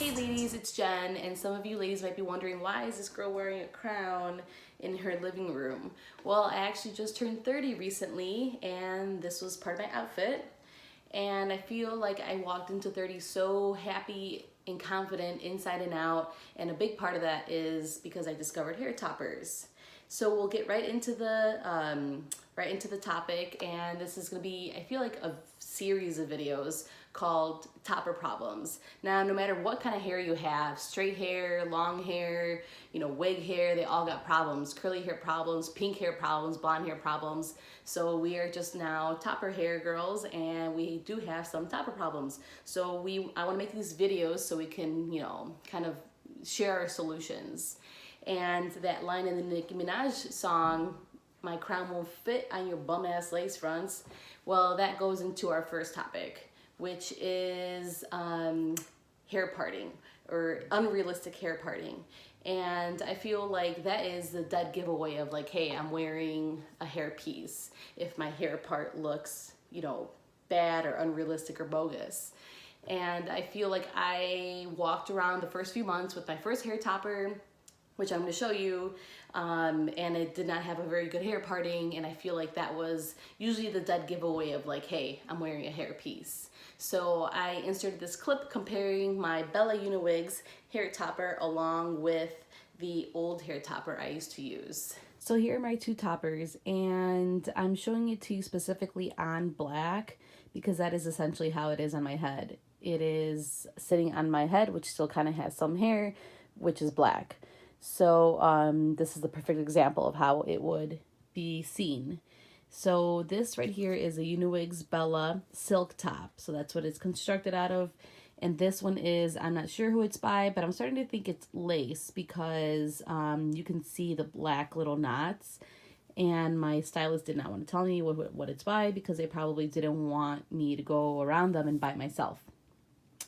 Hey ladies, it's Jen, and some of you ladies might be wondering, why is this girl wearing a crown in her living room? Well, I actually just turned 30 recently, and this was part of my outfit. And I feel like I walked into 30 so happy and confident inside and out, and a big part of that is because I discovered hair toppers. So we'll get right into the topic, and this is gonna be, I feel like, a series of videos called Topper Problems. Now, no matter what kind of hair you have, straight hair, long hair, wig hair, they all got problems. Curly hair problems, pink hair problems, blonde hair problems. So we are just now topper hair girls, and we do have some topper problems. So I wanna make these videos so we can, kind of share our solutions. And that line in the Nicki Minaj song, "My crown won't fit on your bum ass lace fronts," well, that goes into our first topic, which is hair parting, or unrealistic hair parting. And I feel like that is the dead giveaway of like, hey, I'm wearing a hair piece if my hair part looks, bad or unrealistic or bogus. And I feel like I walked around the first few months with my first hair topper, which I'm going to show you, and it did not have a very good hair parting, and I feel like that was usually the dead giveaway of like, hey, I'm wearing a hair piece. So I inserted this clip comparing my Bella Uniwigs hair topper along with the old hair topper I used to use. So here are my two toppers, and I'm showing it to you specifically on black because that is essentially how it is on my head. It is sitting on my head, which still kind of has some hair, which is black. So this is the perfect example of how it would be seen. So this right here is a Uniwigs Bella silk top. So that's what it's constructed out of. And this one is, I'm not sure who it's by, but I'm starting to think it's lace because you can see the black little knots. And my stylist did not want to tell me what it's by because they probably didn't want me to go around them and buy it myself.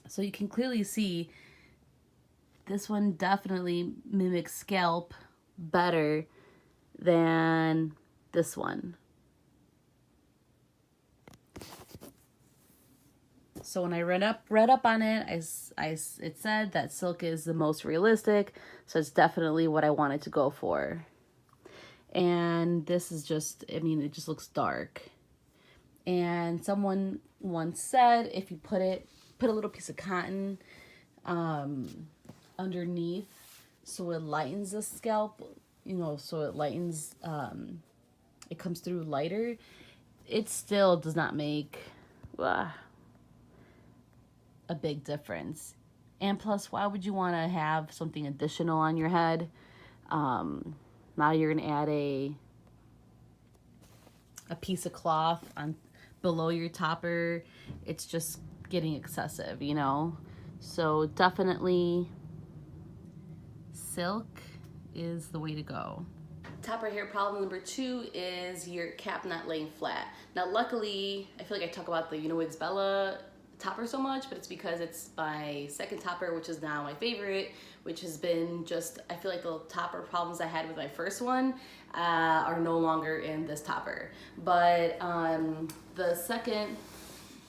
So you can clearly see this one definitely mimics scalp better than this one. So when I read up on it, it said that silk is the most realistic, so it's definitely what I wanted to go for. And this is just, it just looks dark. And someone once said if you put a little piece of cotton underneath so it lightens the scalp, so it lightens, it comes through lighter, it still does not make a big difference. And plus, why would you want to have something additional on your head? Now you're gonna add a piece of cloth on below your topper. It's just getting excessive, so definitely silk is the way to go. Topper hair problem number 2 is your cap not laying flat. Now luckily, I feel like I talk about the Uniwigs Bella topper so much, but it's because it's my second topper, which is now my favorite, which has been just, I feel like the topper problems I had with my first one are no longer in this topper. But the second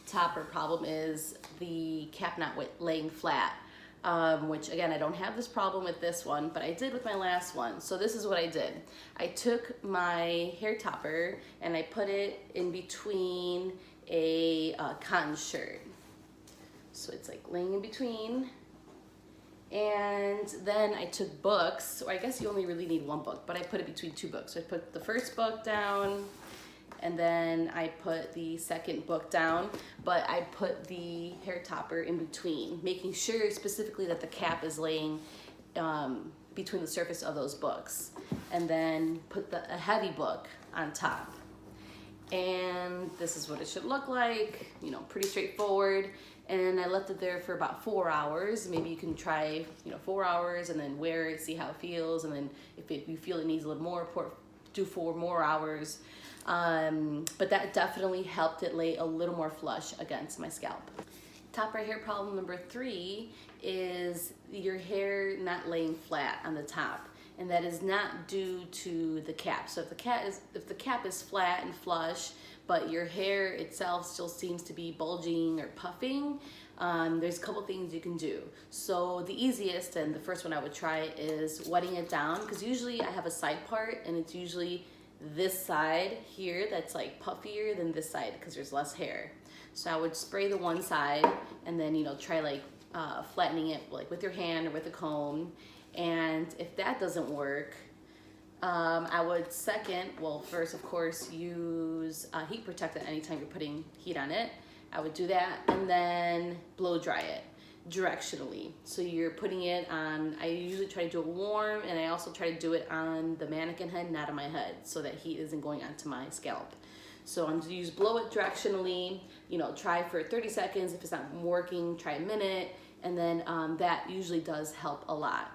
topper problem is the cap not laying flat. Which again, I don't have this problem with this one, but I did with my last one. So this is what I did. I took my hair topper and I put it in between a cotton shirt. So it's like laying in between. And then I took books, or I guess you only really need one book, but I put it between 2 books. So I put the first book down, and then I put the second book down, but I put the hair topper in between, making sure specifically that the cap is laying between the surface of those books, and then put a heavy book on top. And this is what it should look like, pretty straightforward. And I left it there for about 4 hours. Maybe you can try, 4 hours and then wear it, see how it feels, and then if you feel it needs a little more, do 4 more hours. But that definitely helped it lay a little more flush against my scalp. Topper hair problem number 3 is your hair not laying flat on the top, and that is not due to the cap. So if the cap is flat and flush, but your hair itself still seems to be bulging or puffing, there's a couple things you can do. So the easiest and the first one I would try is wetting it down, because usually I have a side part and it's usually this side here that's like puffier than this side because there's less hair. So I would spray the one side and then, you know, try like flattening it like with your hand or with a comb. And if that doesn't work, I would first of course use heat protectant anytime you're putting heat on it. I would do that and then blow dry it directionally. So you're putting it on, I usually try to do it warm, and I also try to do it on the mannequin head, not on my head, so that heat isn't going onto my scalp. So I'm gonna blow it directionally, you know, try for 30 seconds. If it's not working, try a minute, and then that usually does help a lot.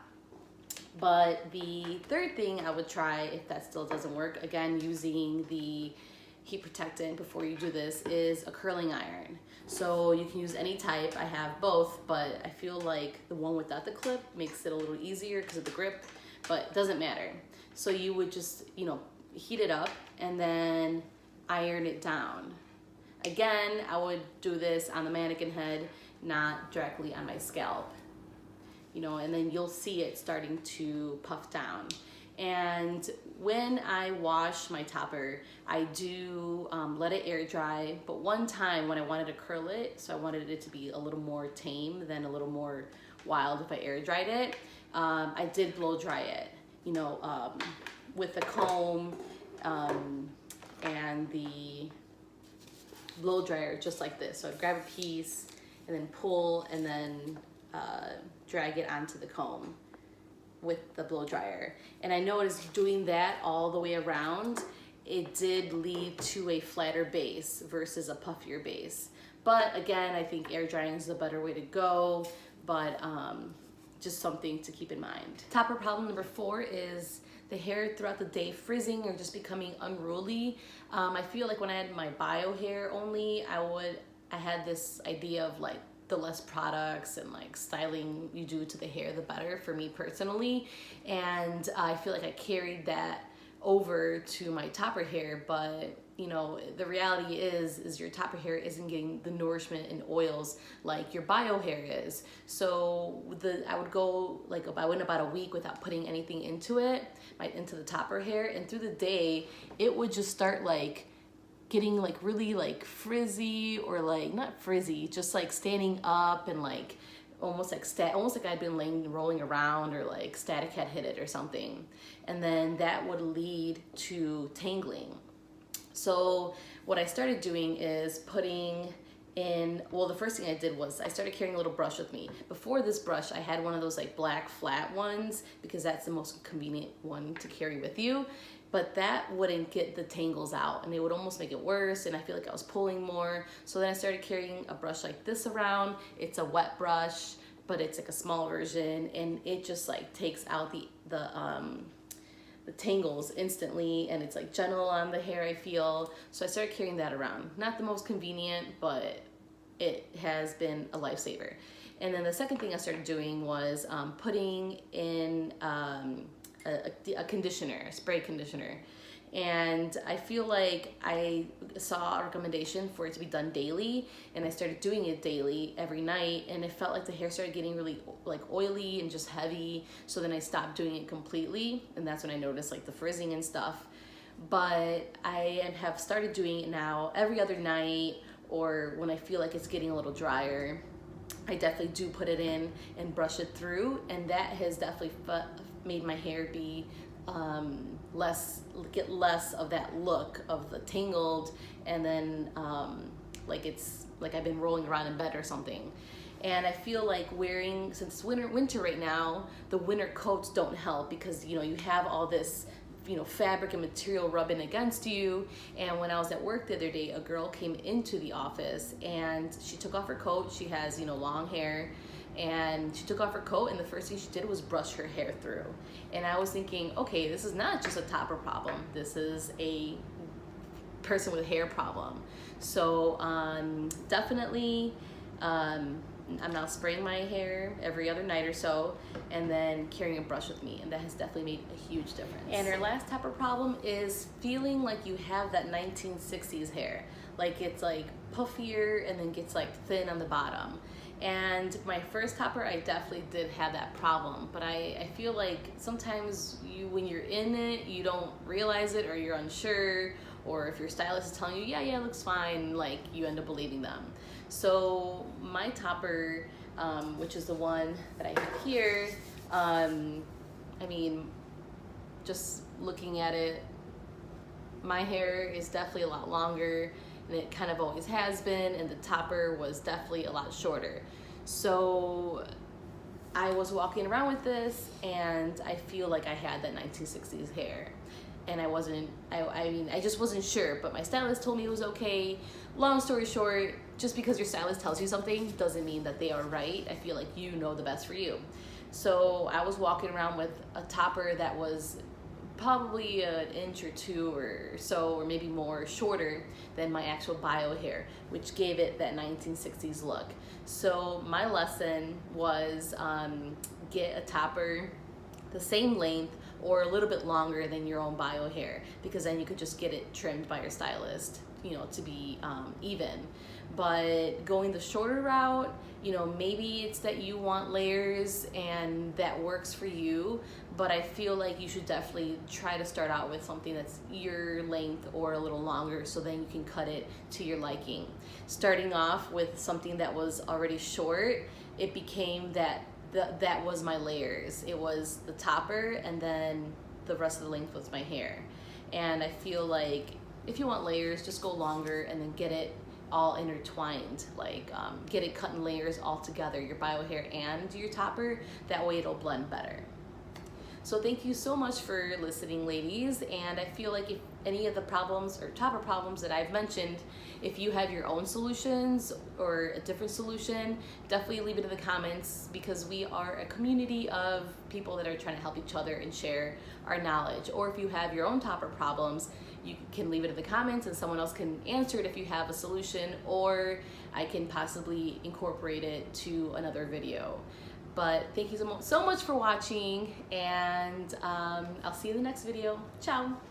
But the third thing I would try, if that still doesn't work, again using the heat protectant before you do this, is a curling iron. So you can use any type. I have both, but I feel like the one without the clip makes it a little easier because of the grip, but it doesn't matter. So you would just, you know, heat it up and then iron it down. Again, I would do this on the mannequin head, not directly on my scalp. You know, and then you'll see it starting to puff down. And when I wash my topper, I do let it air dry. But one time when I wanted to curl it, so I wanted it to be a little more tame than a little more wild if I air dried it, I did blow dry it, you know, with the comb and the blow dryer, just like this. So I'd grab a piece and then pull and then drag it onto the comb with the blow dryer. And I noticed doing that all the way around, it did lead to a flatter base versus a puffier base. But again, I think air drying is the better way to go, but just something to keep in mind. Topper problem number 4 is the hair throughout the day frizzing or just becoming unruly. I feel like when I had my bio hair only, I had this idea of like, the less products and like styling you do to the hair, the better for me personally. And I feel like I carried that over to my topper hair, but you know, the reality is your topper hair isn't getting the nourishment and oils like your bio hair is. So I would go like, I went about a week without putting anything into it, into the topper hair, and through the day, it would just start like getting like really like frizzy, or like not frizzy, just like standing up and like almost like I'd been rolling around, or like static had hit it or something. And then that would lead to tangling. So what I started doing is putting in, well, the first thing I did was I started carrying a little brush with me. Before this brush, I had one of those like black flat ones because that's the most convenient one to carry with you. But that wouldn't get the tangles out, and it would almost make it worse, and I feel like I was pulling more. So then I started carrying a brush like this around. It's a wet brush, but it's like a small version, and it just like takes out the tangles instantly, and it's like gentle on the hair, I feel. So I started carrying that around. Not the most convenient, but it has been a lifesaver. And then the second thing I started doing was putting in a conditioner, a spray conditioner. And I feel like I saw a recommendation for it to be done daily, and I started doing it daily every night, and it felt like the hair started getting really like oily and just heavy. So then I stopped doing it completely, and that's when I noticed like the frizzing and stuff. But I have started doing it now every other night, or when I feel like it's getting a little drier, I definitely do put it in and brush it through, and that has definitely made my hair be get less of that look of the tangled, and then like it's like I've been rolling around in bed or something. And I feel like wearing, since it's winter right now, the winter coats don't help, because you know you have all this, you know, fabric and material rubbing against you. And when I was at work the other day, a girl came into the office and she took off her coat. She has, you know, long hair, and she took off her coat, and the first thing she did was brush her hair through. And I was thinking, okay, this is not just a topper problem, this is a person with hair problem. So definitely I'm now spraying my hair every other night or so, and then carrying a brush with me, and that has definitely made a huge difference. And our last topper problem is feeling like you have that 1960s hair. Like it's like puffier and then gets like thin on the bottom. And my first topper, I definitely did have that problem, but I feel like sometimes when you're in it, you don't realize it, or you're unsure, or if your stylist is telling you, yeah, it looks fine, like you end up believing them. So my topper, which is the one that I have here, I mean, just looking at it, my hair is definitely a lot longer, and it kind of always has been, and the topper was definitely a lot shorter. So I was walking around with this, and I feel like I had that 1960s hair, and I just wasn't sure, but my stylist told me it was okay. Long story short, just because your stylist tells you something doesn't mean that they are right. I feel like you know the best for you. So I was walking around with a topper that was probably an inch or two or so, or maybe more, shorter than my actual bio hair, which gave it that 1960s look. So my lesson was get a topper the same length or a little bit longer than your own bio hair, because then you could just get it trimmed by your stylist, you know, to be even. But going the shorter route, you know, maybe it's that you want layers and that works for you, but I feel like you should definitely try to start out with something that's your length or a little longer, so then you can cut it to your liking. Starting off with something that was already short, it became that was my layers. It was the topper, and then the rest of the length was my hair. And I feel like if you want layers, just go longer and then get it all intertwined, like get it cut in layers all together, your bio hair and your topper. That way it'll blend better. So thank you so much for listening, ladies, and I feel like if any of the problems or topper problems that I've mentioned, if you have your own solutions or a different solution, definitely leave it in the comments, because we are a community of people that are trying to help each other and share our knowledge. Or if you have your own topper problems, you can leave it in the comments and someone else can answer it if you have a solution, or I can possibly incorporate it to another video. But thank you so much for watching, and I'll see you in the next video. Ciao.